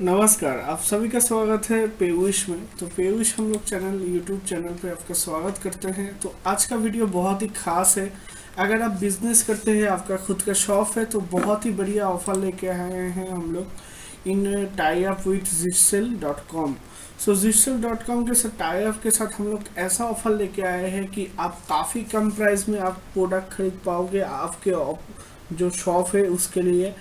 नमस्कार, आप सभी का स्वागत है पेविश में। तो पेविश हम लोग चैनल यूट्यूब चैनल पे आपका स्वागत करते हैं। तो आज का वीडियो बहुत ही खास है। अगर आप बिजनेस करते हैं, आपका खुद का शॉप है, तो बहुत ही बढ़िया ऑफर लेके आए हैं हम लोग इन टाई अप विथ जिटसेल.com। सो जिटसेल.com के साथ टाई अप के साथ हम लोग ऐसा ऑफर लेके आए हैं कि आप काफ़ी कम प्राइस में आप प्रोडक्ट खरीद पाओगे आपके जो शॉप है उसके लिए।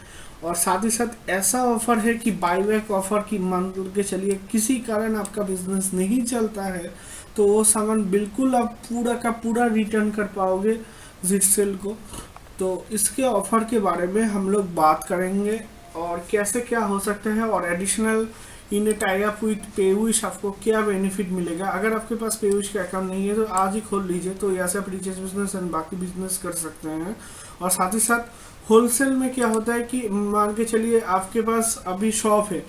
और साथ ही साथ ऐसा ऑफर है कि बाईबैक ऑफर की मान के चलिए किसी कारण आपका बिजनेस नहीं चलता है तो वो सामान बिल्कुल आप पूरा का पूरा रिटर्न कर पाओगे जिटसेल को। तो इसके ऑफर के बारे में हम लोग बात करेंगे और कैसे क्या हो सकता है, और additional in tie up with पेविश आपको क्या बेनिफिट मिलेगा। अगर आपके पास पेविश का अकाउंट नहीं है तो आज ही खोल लीजिए, तो यहाँ से आप रिचार्ज बिजनेस एंड बाकी बिजनेस कर सकते हैं। और साथ ही साथ होलसेल में क्या होता है कि मान के चलिए आपके पास अभी शॉप है,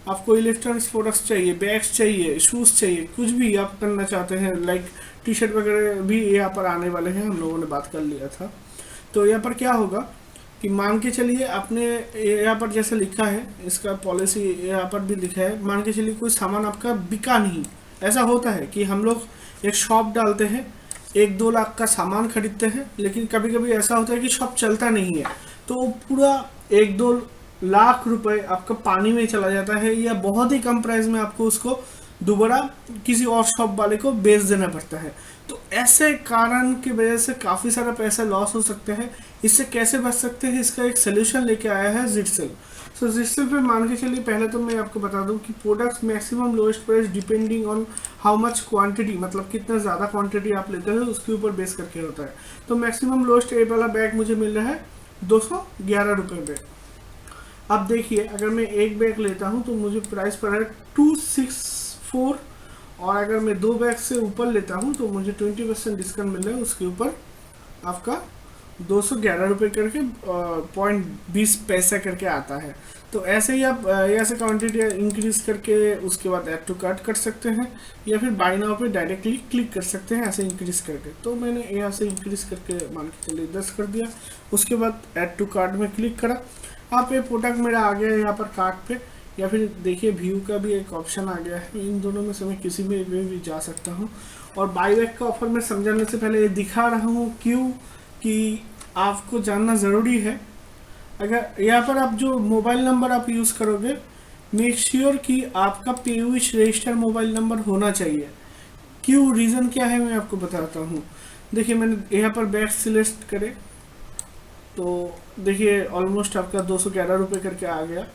आपको इलेक्ट्रॉनिक्स प्रोडक्ट्स चाहिए, बैग्स चाहिए, शूज़ चाहिए, कुछ भी आप करना चाहते हैं, लाइक टी शर्ट वगैरह भी यहाँ पर आने वाले हैं, हम लोगों ने बात कर लिया था। तो यहाँ पर क्या होगा कि मान के चलिए आपने यहाँ पर जैसे लिखा है, इसका पॉलिसी यहाँ पर भी लिखा है, मान के चलिए कोई सामान आपका बिका नहीं। ऐसा होता है कि हम लोग एक शॉप डालते हैं, 1-2 लाख का सामान खरीदते हैं, लेकिन कभी कभी ऐसा होता है कि शॉप चलता नहीं है, तो पूरा 1-2 लाख रुपए आपका पानी में चला जाता है, या बहुत ही कम प्राइस में आपको उसको दोबारा किसी और शॉप वाले को बेच देना पड़ता है। तो ऐसे कारण की वजह से काफ़ी सारा पैसा लॉस हो सकता है। इससे कैसे बच सकते हैं, इसका एक सोल्यूशन लेके आया है जिटसेल। सो जिटसेल पे मान के चलिए, पहले तो मैं आपको बता दूं कि products maximum lowest price depending on how much quantity, मतलब कितना ज़्यादा क्वांटिटी आप लेते हो उसके ऊपर बेस करके होता है। तो मैक्सिमम लोएस्ट ए वाला बैग मुझे मिल रहा है 211 रुपये पे। अब देखिए, अगर मैं एक बैग लेता हूँ तो मुझे प्राइस पड़ रहा है 264, और अगर मैं 2 बैग से ऊपर लेता हूँ तो मुझे 20% डिस्काउंट मिल रहा है, उसके ऊपर आपका 211 रुपये करके 0.20 करके आता है। तो ऐसे ही आप ऐसे क्वांटिटी इंक्रीज करके उसके बाद ऐड टू कार्ट कर सकते हैं, या फिर बाय नाउ पे डायरेक्टली क्लिक कर सकते हैं ऐसे इंक्रीज करके। तो मैंने यहाँ से इंक्रीज करके मान के चलिए 10 कर दिया, उसके बाद ऐड टू कार्ट में क्लिक करा। आप ये प्रोडक्ट मेरा आ गया यहाँ पर कार्ट पे, या फिर देखिए व्यू का भी एक ऑप्शन आ गया है। इन दोनों में से मैं किसी में भी जा सकता हूँ। और बाईबैक का ऑफर मैं समझाने से पहले ये दिखा रहा हूँ क्यों कि आपको जानना ज़रूरी है। अगर यहाँ पर आप जो मोबाइल नंबर आप यूज़ करोगे, मेक श्योर कि आपका पेविश रजिस्टर मोबाइल नंबर होना चाहिए। क्यों, रीज़न क्या है मैं आपको बताता हूँ। देखिए, मैंने यहाँ पर बैग सिलेक्ट करे तो देखिए ऑलमोस्ट आपका 211 रुपये करके आ गया,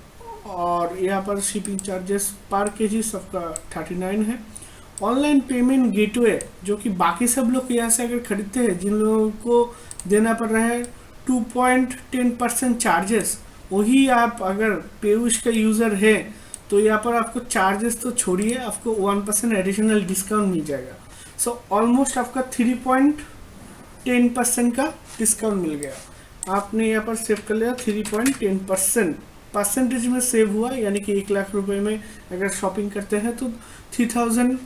और यहाँ पर शिपिंग चार्जेस पर केजी सबका 39 है। ऑनलाइन पेमेंट गेटवे, जो कि बाकी सब लोग यहाँ से अगर खरीदते हैं, जिन लोगों को देना पड़ रहा है 2.10% चार्जेस, वही आप अगर पेविश का यूज़र है तो यहाँ पर आपको चार्जेस तो छोड़िए, आपको 1% एडिशनल डिस्काउंट मिल जाएगा। सो ऑलमोस्ट आपका 3.10% का डिस्काउंट मिल गया। आपने यहाँ पर सेव कर लिया 3.10%, परसेंटेज में सेव हुआ, यानी कि 1 लाख रुपए में अगर शॉपिंग करते हैं तो 3100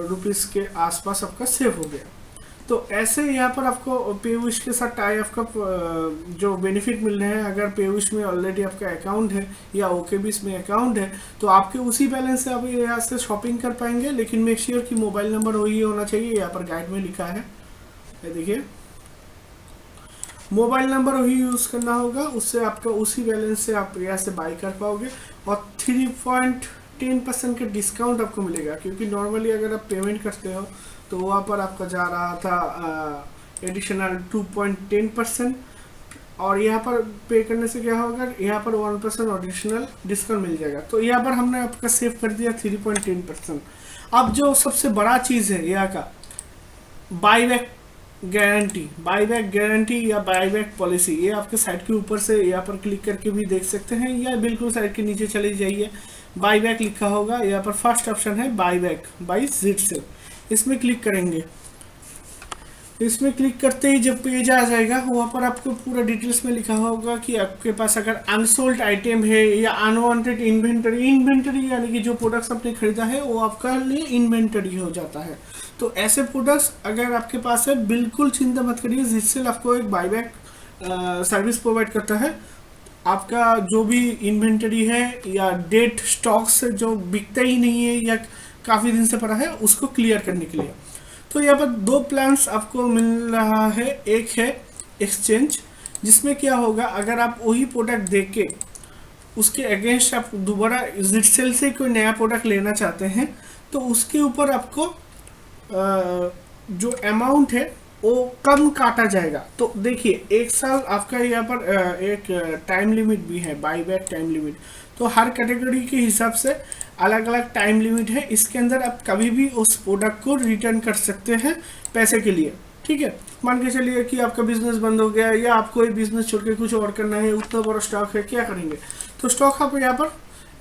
रुपीज़ के आसपास आपका सेव हो गया। तो ऐसे यहाँ पर आपको पेविश के साथ टाई अप का जो बेनिफिट मिल रहे हैं, अगर पेविश में ऑलरेडी आपका अकाउंट है या ओकेबीस में अकाउंट है तो आपके उसी बैलेंस से आप यहाँ से शॉपिंग कर पाएंगे, लेकिन मेक श्योर कि मोबाइल नंबर वही होना चाहिए। यहाँ पर गाइड में लिखा है, देखिए मोबाइल नंबर वही यूज़ करना होगा, उससे आपका उसी बैलेंस से आप यहाँ से बाई कर पाओगे। और 3.10% का डिस्काउंट आपको मिलेगा, क्योंकि नॉर्मली अगर आप पेमेंट करते हो तो वहाँ पर आपका जा रहा था एडिशनल 2.10%, और यहाँ पर पे करने से क्या होगा, यहाँ पर 1% एडिशनल डिस्काउंट मिल जाएगा। तो यहाँ पर हमने आपका सेव कर दिया 3.10%। अब जो सबसे बड़ा चीज़ है यहाँ का, बाईबैक गारंटी या बाईबैक पॉलिसी, ये आपके साइट के ऊपर से यहाँ पर क्लिक करके भी देख सकते हैं, या बिल्कुल साइट के नीचे चले जाइए, बाईबैक लिखा होगा, यहाँ पर फर्स्ट ऑप्शन है बाईबैक बाई जिटसेल, इसमें क्लिक करेंगे। इसमें क्लिक करते ही जब पेज आ जाएगा, वहाँ पर आपको पूरा डिटेल्स में लिखा होगा कि आपके पास अगर अनसोल्ड आइटम है या अनवांटेड इन्वेंटरी यानी कि जो प्रोडक्ट्स आपने खरीदा है वो आपका लिए इन्वेंटरी हो जाता है। तो ऐसे प्रोडक्ट्स अगर आपके पास है, बिल्कुल चिंता मत करिए, जिटसेल आपको एक बाईबैक सर्विस प्रोवाइड करता है। आपका जो भी इन्वेंटरी है या डेट स्टॉक से जो बिकता ही नहीं है या काफ़ी दिन से पड़ा है उसको क्लियर करने के लिए। तो यहाँ पर दो प्लान्स आपको मिल रहा है। एक है एक्सचेंज, जिसमें क्या होगा, अगर आप वही प्रोडक्ट देख के उसके अगेंस्ट आप दोबारा जिटसेल से कोई नया प्रोडक्ट लेना चाहते हैं तो उसके ऊपर आपको जो अमाउंट है वो कम काटा जाएगा। तो देखिए, एक साल आपका यहाँ पर एक टाइम लिमिट भी है, बाई बैक टाइम लिमिट। तो हर कैटेगरी के हिसाब से अलग अलग टाइम लिमिट है। इसके अंदर आप कभी भी उस प्रोडक्ट को रिटर्न कर सकते हैं पैसे के लिए। ठीक है, मान के चलिए कि आपका बिजनेस बंद हो गया या आपको ये बिजनेस छोड़ के कुछ और करना है, उतना बड़ा स्टॉक है, क्या करेंगे? तो स्टॉक आप यहाँ पर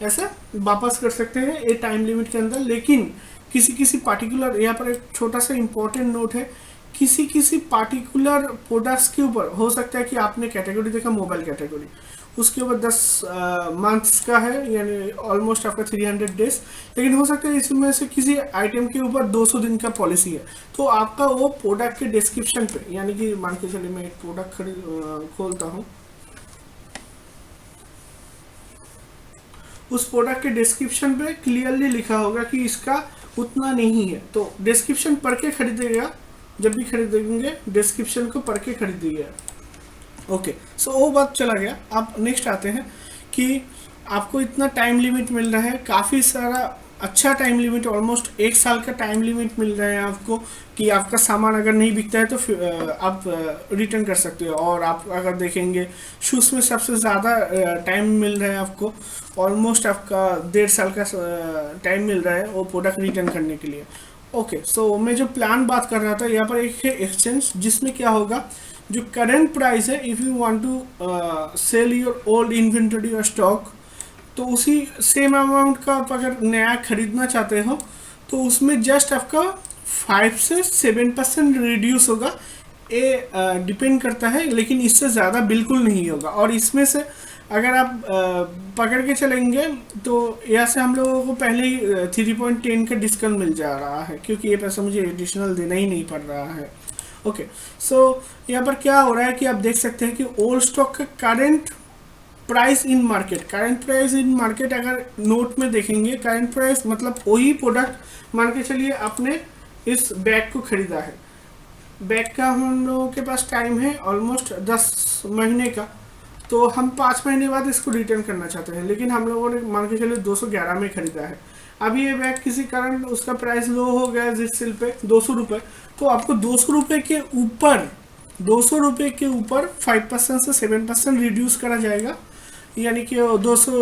ऐसा वापस कर सकते हैं ये टाइम लिमिट के अंदर। लेकिन किसी किसी पार्टिकुलर, यहाँ पर एक छोटा सा इंपॉर्टेंट नोट है, किसी किसी पार्टिकुलर प्रोडक्ट्स के ऊपर हो सकता है कि आपने कैटेगरी देखा मोबाइल कैटेगरी, उसके ऊपर 10 मंथ्स का है, यानी ऑलमोस्ट आपका 300 डेज। लेकिन हो सकता है इसमें से किसी आइटम के ऊपर 200 दिन का पॉलिसी है। तो आपका वो प्रोडक्ट के डिस्क्रिप्शन पे, यानी कि मान के चलिए मैं एक प्रोडक्ट खोलता हूँ, उस प्रोडक्ट के डिस्क्रिप्शन पे क्लियरली लिखा होगा कि इसका उतना नहीं है। तो डिस्क्रिप्शन पढ़ के खरीदेगा, जब भी खरीदेंगे डिस्क्रिप्शन को पढ़ के खरीदिएगा। ओके, सो वो बात चला गया। आप नेक्स्ट आते हैं कि आपको इतना टाइम लिमिट मिल रहा है, काफ़ी सारा अच्छा टाइम लिमिट, ऑलमोस्ट 1 साल का टाइम लिमिट मिल रहा है आपको कि आपका सामान अगर नहीं बिकता है तो फिर आप रिटर्न कर सकते हो। और आप अगर देखेंगे शूज़ में सबसे ज़्यादा टाइम मिल रहा है आपको, ऑलमोस्ट आपका 1.5 साल का टाइम मिल रहा है वो प्रोडक्ट रिटर्न करने के लिए। ओके, सो मैं जो प्लान बात कर रहा था, यहाँ पर एक है एक्सचेंज, जिसमें क्या होगा, जो करंट प्राइस है, if you want to sell your old inventory और स्टॉक, तो उसी सेम अमाउंट का आप अगर नया खरीदना चाहते हो तो उसमें जस्ट आपका 5 से 7% रिड्यूस होगा। ये डिपेंड करता है, लेकिन इससे ज़्यादा बिल्कुल नहीं होगा। और इसमें से अगर आप पकड़ के चलेंगे तो यहाँ से हम लोगों को पहले ही 3.10 का डिस्काउंट मिल जा रहा है, क्योंकि ये पैसा मुझे एडिशनल देना ही नहीं पड़ रहा है। ओके, सो यहाँ पर क्या हो रहा है कि आप देख सकते हैं कि ओल्ड स्टॉक का current price in market, current price in market अगर नोट में देखेंगे, करंट प्राइस मतलब वही प्रोडक्ट, मान के चलिए आपने इस बैग को खरीदा है, बैग का हम लोगों के पास टाइम है ऑलमोस्ट 10 महीने का, तो हम 5 महीने बाद इसको रिटर्न करना चाहते हैं। लेकिन हम लोगों ने मान के चलिए 211 में खरीदा है, अभी ये बैग किसी कारण उसका प्राइस लो हो गया जिससेल पे 200 रुपये, तो आपको 200 रुपये के ऊपर 200 रुपये के ऊपर 5% से 7% रिड्यूस करा जाएगा। यानी कि 200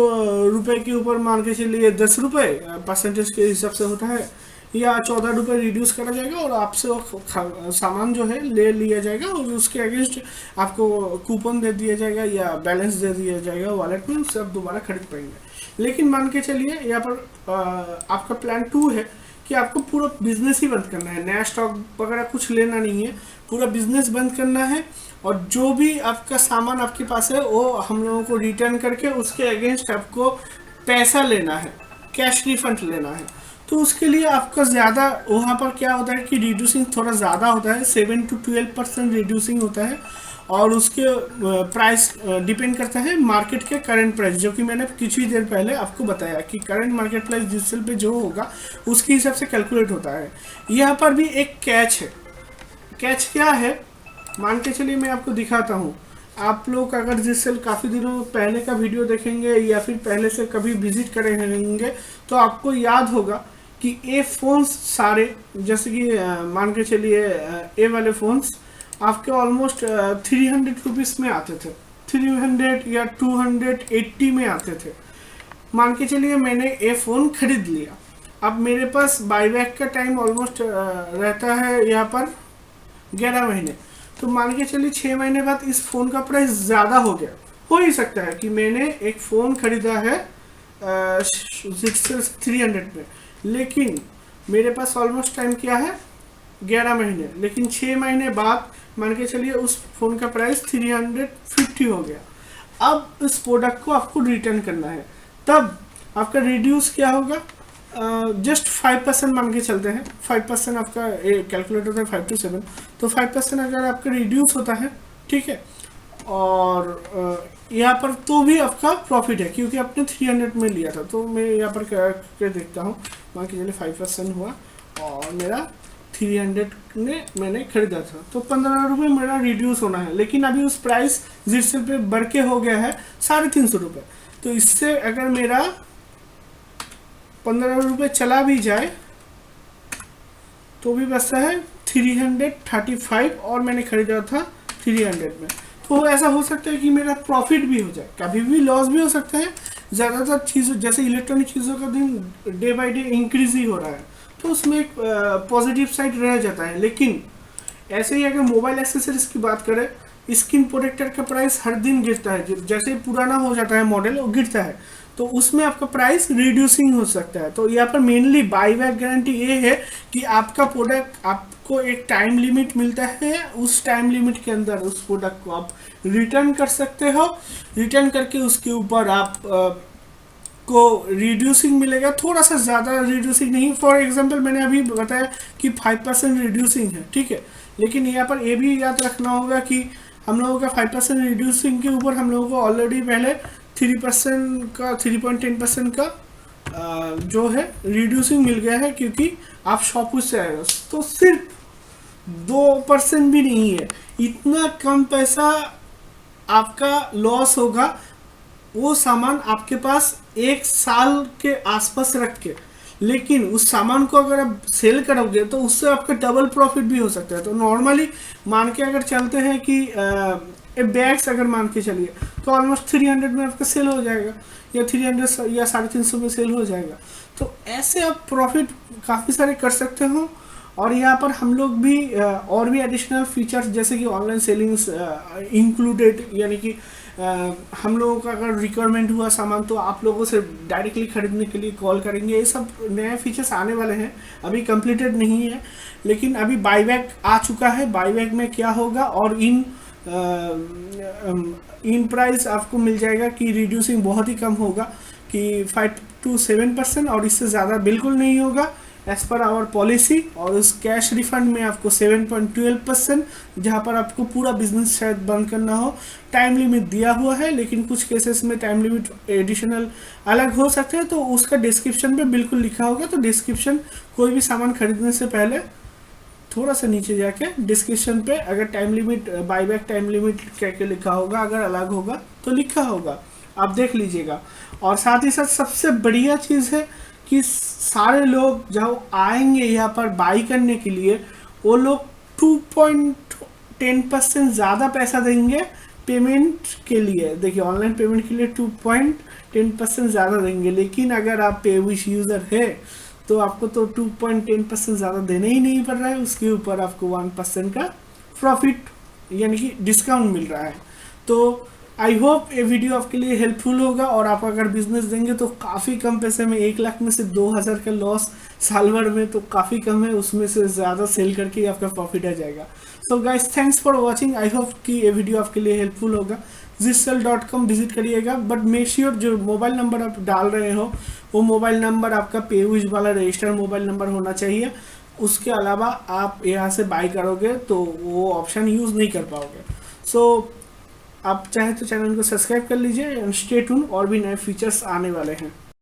रुपये के ऊपर मान के चलिए 10 रुपये परसेंटेज के हिसाब से होता है, या 14 रुपये रिड्यूस करा जाएगा और आपसे वो सामान जो है ले लिया जाएगा और उसके अगेंस्ट आपको कूपन दे दिया जाएगा या बैलेंस दे दिया जाएगा वॉलेट में, उससे आप दोबारा खरीद पाएंगे। लेकिन मान के चलिए यहाँ पर आपका प्लान 2 है कि आपको पूरा बिजनेस ही बंद करना है, नया स्टॉक वगैरह कुछ लेना नहीं है, पूरा बिजनेस बंद करना है और जो भी आपका सामान आपके पास है वो हम लोगों को रिटर्न करके उसके अगेंस्ट आपको पैसा लेना है, कैश रिफंड लेना है। तो उसके लिए आपका ज़्यादा वहाँ पर क्या होता है कि रिड्यूसिंग थोड़ा ज़्यादा होता है, 7 to 12% रिड्यूसिंग होता है और उसके प्राइस डिपेंड करता है मार्केट के करंट प्राइस, जो कि मैंने कुछ ही देर पहले आपको बताया कि करंट मार्केट प्राइस जिससेल पे जो होगा उसके हिसाब से कैलकुलेट होता है। यहाँ पर भी एक कैच है। कैच क्या है, मान के चलिए मैं आपको दिखाता हूँ। आप लोग अगर जिससेल काफ़ी दिनों पहले का वीडियो देखेंगे या फिर पहले से कभी विजिट करे होंगे तो आपको याद होगा कि ये फ़ोन्स सारे, जैसे कि मान के चलिए ये वाले फ़ोन्स आपके ऑलमोस्ट 300 रुपीज़ में आते थे, 300 या 280 में आते थे। मान के चलिए मैंने ये फ़ोन खरीद लिया, अब मेरे पास बाईबैक का टाइम ऑलमोस्ट रहता है यहाँ पर 11 महीने, तो मान के चलिए 6 महीने बाद इस फ़ोन का प्राइस ज़्यादा हो गया। हो ही सकता है कि मैंने एक फ़ोन खरीदा है 300 में, लेकिन मेरे पास ऑलमोस्ट टाइम क्या है 11 महीने, लेकिन 6 महीने बाद मान के चलिए उस फ़ोन का प्राइस 350 हो गया। अब इस प्रोडक्ट को आपको रिटर्न करना है, तब आपका रिड्यूस क्या होगा, जस्ट 5% मान के चलते हैं, 5% आपका कैलकुलेट होता है 5 to 7, तो 5% अगर आपका रिड्यूस होता है, ठीक है, और यहाँ पर तो भी आपका प्रॉफिट है क्योंकि आपने 300 में लिया था। तो मैं यहाँ पर करके देखता हूँ, मान के चलिए 5% हुआ और मेरा 300 ने मैंने खरीदा था, तो 15 रुपये मेरा रिड्यूस होना है। लेकिन अभी उस प्राइस जिससे पे बढ़ के हो गया है 350 रुपये। तो इससे अगर मेरा 15 रुपये चला भी जाए तो भी बचता है 335 और मैंने खरीदा था 300 में। तो ऐसा हो सकता है कि मेरा प्रॉफिट भी हो जाए, कभी भी लॉस भी हो सकता है। ज़्यादातर चीज़ों जैसे इलेक्ट्रॉनिक चीज़ों का दिन डे बाय डे इंक्रीज ही हो रहा है, तो उसमें एक पॉजिटिव साइड रह जाता है। लेकिन ऐसे ही अगर मोबाइल एक्सेसरीज की बात करें, स्क्रीन प्रोटेक्टर का प्राइस हर दिन गिरता है, जैसे पुराना हो जाता है मॉडल वो गिरता है, तो उसमें आपका प्राइस रिड्यूसिंग हो सकता है। तो यहाँ पर मेनली बाई बैक गारंटी ये है कि आपका प्रोडक्ट आपको एक टाइम लिमिट मिलता है, उस टाइम लिमिट के अंदर उस प्रोडक्ट को आप रिटर्न कर सकते हो। रिटर्न करके उसके ऊपर आप को रिड्यूसिंग मिलेगा, थोड़ा सा ज़्यादा रिड्यूसिंग नहीं। फॉर एग्जांपल मैंने अभी बताया कि 5% रिड्यूसिंग है, ठीक है। लेकिन यहाँ पर ये भी याद रखना होगा कि हम लोगों का 5% रिड्यूसिंग के ऊपर हम लोगों को ऑलरेडी पहले 3% का 3.10% का जो है रिड्यूसिंग मिल गया है, क्योंकि आप शॉपक्लूज से आए हो। तो सिर्फ 2% भी नहीं है, इतना कम पैसा आपका लॉस होगा। वो सामान आपके पास 1 साल के आसपास रख के, लेकिन उस सामान को अगर आप सेल करोगे तो उससे आपका डबल प्रॉफिट भी हो सकता है। तो नॉर्मली मान के अगर चलते हैं कि बैग्स अगर मान के चलिए तो ऑलमोस्ट 300 में आपका सेल हो जाएगा, या 300 या 350 में सेल हो जाएगा। तो ऐसे आप प्रॉफिट काफ़ी सारे कर सकते हो। और यहाँ पर हम लोग भी और भी एडिशनल फीचर्स जैसे कि ऑनलाइन सेलिंग्स इंक्लूडेड, यानी कि हम लोगों का अगर रिक्वायरमेंट हुआ सामान तो आप लोगों से डायरेक्टली खरीदने के लिए कॉल करेंगे। ये सब नए फीचर्स आने वाले हैं, अभी कंप्लीटेड नहीं है, लेकिन अभी बाईबैक आ चुका है। बाईबैक में क्या होगा, और इन प्राइस आपको मिल जाएगा कि रिड्यूसिंग बहुत ही कम होगा कि 5 to 7%, और इससे ज़्यादा बिल्कुल नहीं होगा एज पर आवर पॉलिसी। और उस कैश रिफंड में आपको 7.12%, जहाँ पर आपको पूरा बिजनेस शायद बंद करना हो। टाइम लिमिट दिया हुआ है, लेकिन कुछ केसेस में टाइम लिमिट एडिशनल अलग हो सकते हैं, तो उसका डिस्क्रिप्शन पे बिल्कुल लिखा होगा। तो डिस्क्रिप्शन कोई भी सामान खरीदने से पहले थोड़ा सा नीचे जाके डिस्क्रिप्शन पे अगर time limit buyback time limit क्या लिखा होगा, अगर अलग होगा तो लिखा होगा, आप देख लीजिएगा। और साथ ही साथ सबसे बढ़िया चीज़ है कि सारे लोग जब आएंगे यहाँ पर बाई करने के लिए, वो लोग 2.10% ज़्यादा पैसा देंगे पेमेंट के लिए। देखिए ऑनलाइन पेमेंट के लिए 2.10% ज़्यादा देंगे, लेकिन अगर आप पेविश यूज़र है तो आपको तो 2.10% ज़्यादा देना ही नहीं पड़ रहा है, उसके ऊपर आपको 1% का प्रॉफिट यानी कि डिस्काउंट मिल रहा है। तो आई होप ये वीडियो आपके लिए हेल्पफुल होगा, और आप अगर बिजनेस देंगे तो काफ़ी कम पैसे में 1 लाख में से 2000 का लॉस साल भर में तो काफ़ी कम है, उसमें से ज़्यादा सेल करके आपका प्रॉफिट आ जाएगा। So guys thanks for watching, I hope कि ये वीडियो आपके लिए हेल्पफुल होगा। zsell.com विजिट करिएगा, बट मेक श्योर जो मोबाइल नंबर आप डाल रहे हो वो मोबाइल नंबर आपका पेविश वाला रजिस्टर्ड मोबाइल नंबर होना चाहिए। उसके अलावा आप यहाँ से बाई करोगे तो वो ऑप्शन यूज़ नहीं कर पाओगे। सो आप चाहे तो चैनल को सब्सक्राइब कर लीजिए एंड स्टे ट्यून, और भी नए फीचर्स आने वाले हैं।